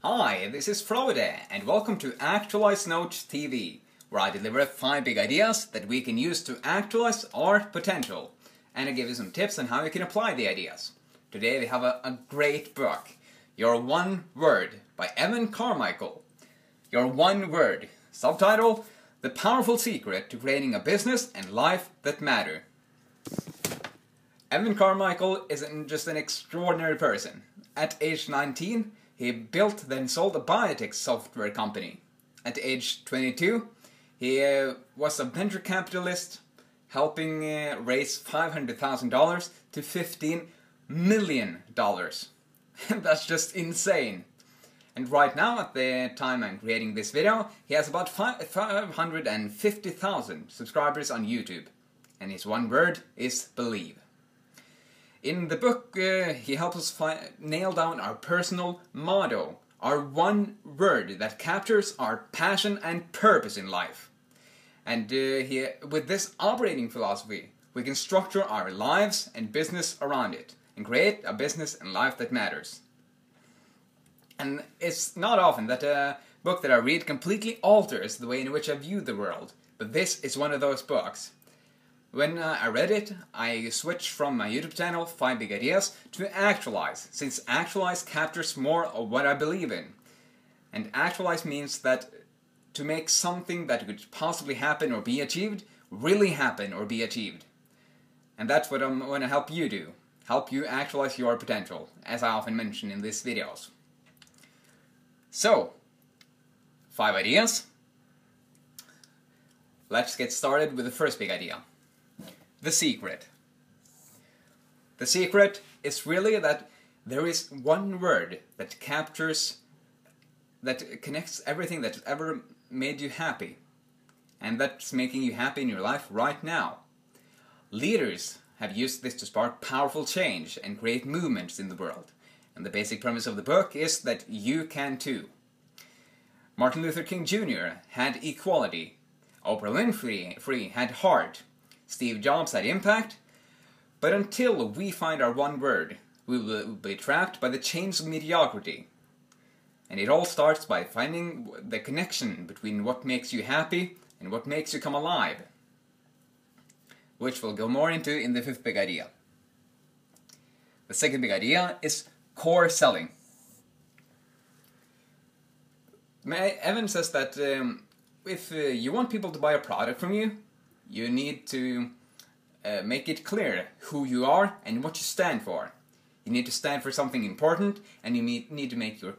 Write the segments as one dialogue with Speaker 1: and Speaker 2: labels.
Speaker 1: Hi, this is Frode, and welcome to Actualize Notes TV, where I deliver 5 big ideas that we can use to actualize our potential, and I give you some tips on how you can apply the ideas. Today we have a great book, Your One Word, by Evan Carmichael. Your One Word, subtitle, The Powerful Secret to Creating a Business and Life That Matter. Evan Carmichael is just an extraordinary person. At age 19, he built then sold a biotech software company. At age 22, he was a venture capitalist, helping raise $500,000 to $15 million. That's just insane. And right now, at the time I'm creating this video, he has about 550,000 subscribers on YouTube. And his one word is believe. In the book, he helps us nail down our personal motto, our one word that captures our passion and purpose in life. And with this operating philosophy, we can structure our lives and business around it, and create a business and life that matters. And it's not often that a book that I read completely alters the way in which I view the world, but this is one of those books. When I read it, I switched from my YouTube channel, 5 Big Ideas, to Actualize, since Actualize captures more of what I believe in. And Actualize means that to make something that could possibly happen or be achieved, really happen or be achieved. And that's what I'm going to help you do. Help you actualize your potential, as I often mention in these videos. So, 5 ideas. Let's get started with the first big idea. The secret. The secret is really that there is one word that captures, that connects everything that's ever made you happy, and that's making you happy in your life right now. Leaders have used this to spark powerful change and create movements in the world, and the basic premise of the book is that you can too. Martin Luther King Jr. had equality, Oprah Winfrey had heart, Steve Jobs had impact, but until we find our one word, we will be trapped by the chains of mediocrity. And it all starts by finding the connection between what makes you happy and what makes you come alive, which we'll go more into in the 5th big idea. The 2nd big idea is core selling. Evan says that if you want people to buy a product from you, you need to make it clear who you are and what you stand for. You need to stand for something important, and you need to make your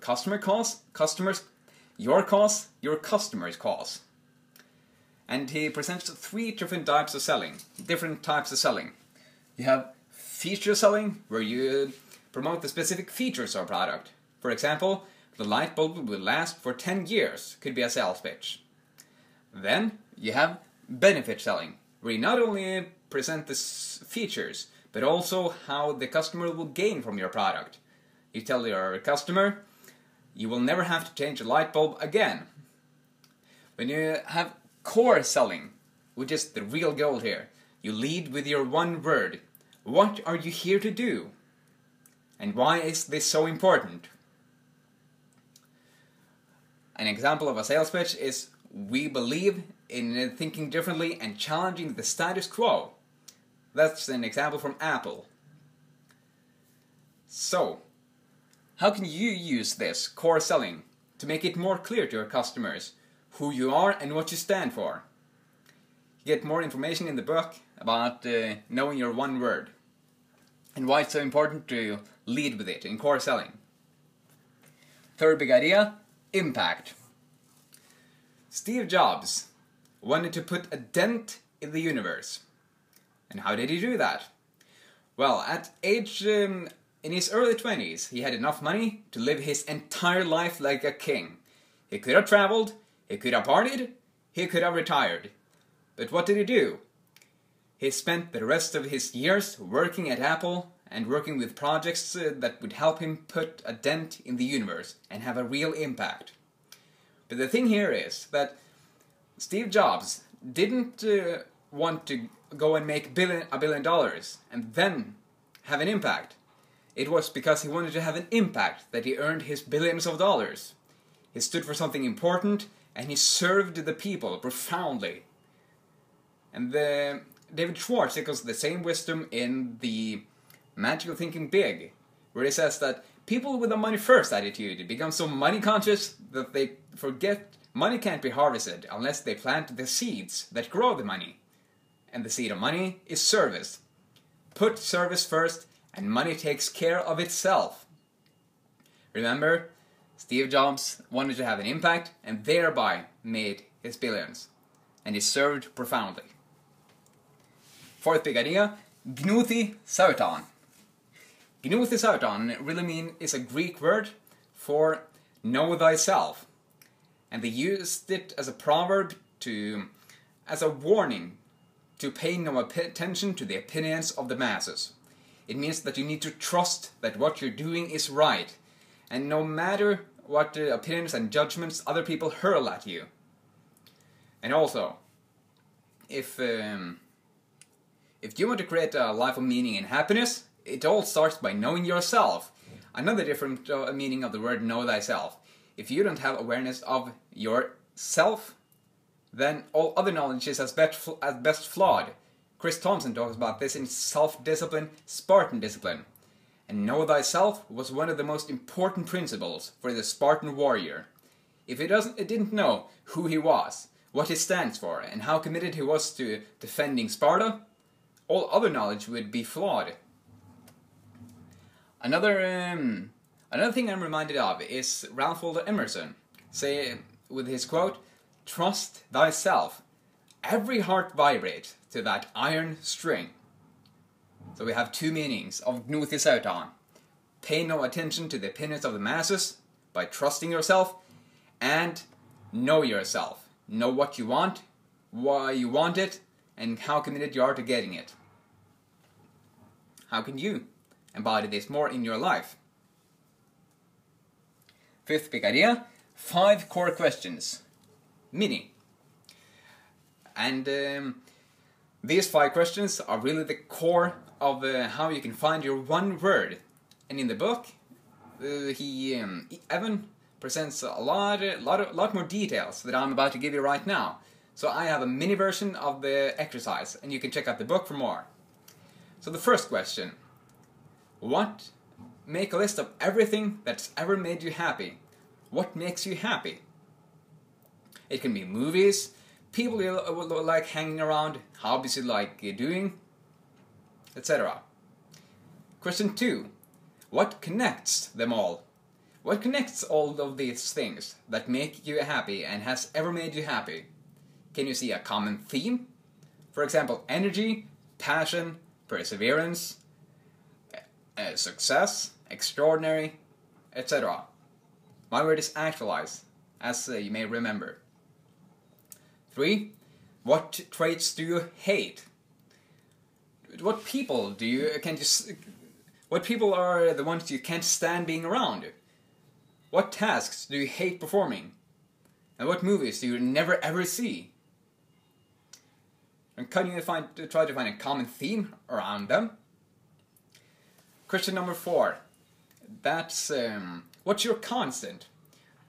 Speaker 1: your customer's cause. And he presents 3 different types of selling. You have feature selling, where you promote the specific features of a product. For example, the light bulb will last for 10 years, could be a sales pitch. Then you have benefit selling, where you not only present the features, but also how the customer will gain from your product. You tell your customer, you will never have to change a light bulb again. When you have core selling, which is the real goal here, you lead with your one word. What are you here to do? And why is this so important? An example of a sales pitch is, we believe in thinking differently and challenging the status quo. That's an example from Apple. So, how can you use this core selling to make it more clear to your customers who you are and what you stand for? You get more information in the book about knowing your one word and why it's so important to lead with it in core selling. 3rd big idea, impact. Steve Jobs wanted to put a dent in the universe. And how did he do that? Well, at in his early 20s, he had enough money to live his entire life like a king. He could have traveled, he could have partied, he could have retired. But what did he do? He spent the rest of his years working at Apple and working with projects that would help him put a dent in the universe and have a real impact. But the thing here is that Steve Jobs didn't want to go and make $1 billion and then have an impact. It was because he wanted to have an impact that he earned his billions of dollars. He stood for something important, and he served the people profoundly. And David Schwartz echoes the same wisdom in the Magical Thinking Big, where he says that people with a money-first attitude become so money-conscious that they forget money can't be harvested unless they plant the seeds that grow the money. And the seed of money is service. Put service first, and money takes care of itself. Remember, Steve Jobs wanted to have an impact, and thereby made his billions. And he served profoundly. Fourth big idea, Gnouthi Sauton. Gnouthi Sauton really is a Greek word for know thyself. And they used it as a proverb as a warning to pay no attention to the opinions of the masses. It means that you need to trust that what you're doing is right, and no matter what opinions and judgments other people hurl at you. And also, if you want to create a life of meaning and happiness, it all starts by knowing yourself. Another different meaning of the word know thyself. If you don't have awareness of yourself, then all other knowledge is at best flawed. Chris Thompson talks about this in Self-Discipline, Spartan Discipline. And know thyself was one of the most important principles for the Spartan warrior. If he didn't know who he was, what he stands for, and how committed he was to defending Sparta, all other knowledge would be flawed. Another thing I'm reminded of is Ralph Waldo Emerson, with his quote, "Trust thyself. Every heart vibrates to that iron string." So we have two meanings of Gnouthi Sauton. Pay no attention to the opinions of the masses by trusting yourself, and know yourself. Know what you want, why you want it, and how committed you are to getting it. How can you embody this more in your life? Fifth big idea, 5 core questions. Meaning. And these 5 questions are really the core of how you can find your one word. And in the book, Evan presents a lot more details that I'm about to give you right now. So I have a mini version of the exercise, and you can check out the book for more. So the first question, make a list of everything that's ever made you happy. What makes you happy? It can be movies, people you like hanging around, hobbies you like doing, etc. Question 2. What connects them all? What connects all of these things that make you happy and has ever made you happy? Can you see a common theme? For example, energy, passion, perseverance, success, extraordinary, etc. My word is actualize, as you may remember. 3. What traits do you hate? What people are the ones you can't stand being around? What tasks do you hate performing? And what movies do you never ever see? And can you try to find a common theme around them? Question number 4. That's, what's your constant?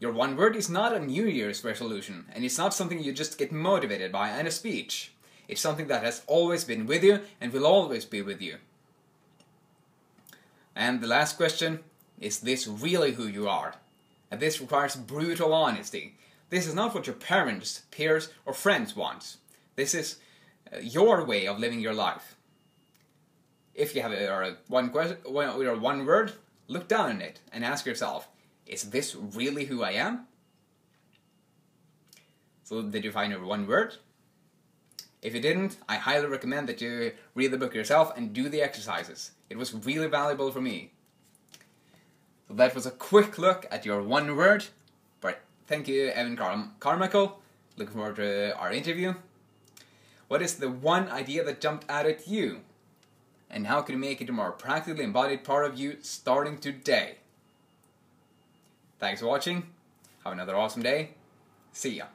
Speaker 1: Your one word is not a New Year's resolution, and it's not something you just get motivated by in a speech. It's something that has always been with you and will always be with you. And the last question, is this really who you are? And this requires brutal honesty. This is not what your parents, peers, or friends want. This is your way of living your life. If you have one word, look down on it and ask yourself, is this really who I am? So did you find your one word? If you didn't, I highly recommend that you read the book yourself and do the exercises. It was really valuable for me. So that was a quick look at your one word. But thank you, Evan Carmichael. Looking forward to our interview. What is the one idea that jumped out at you? And how can you make it a more practically embodied part of you starting today? Thanks for watching. Have another awesome day. See ya.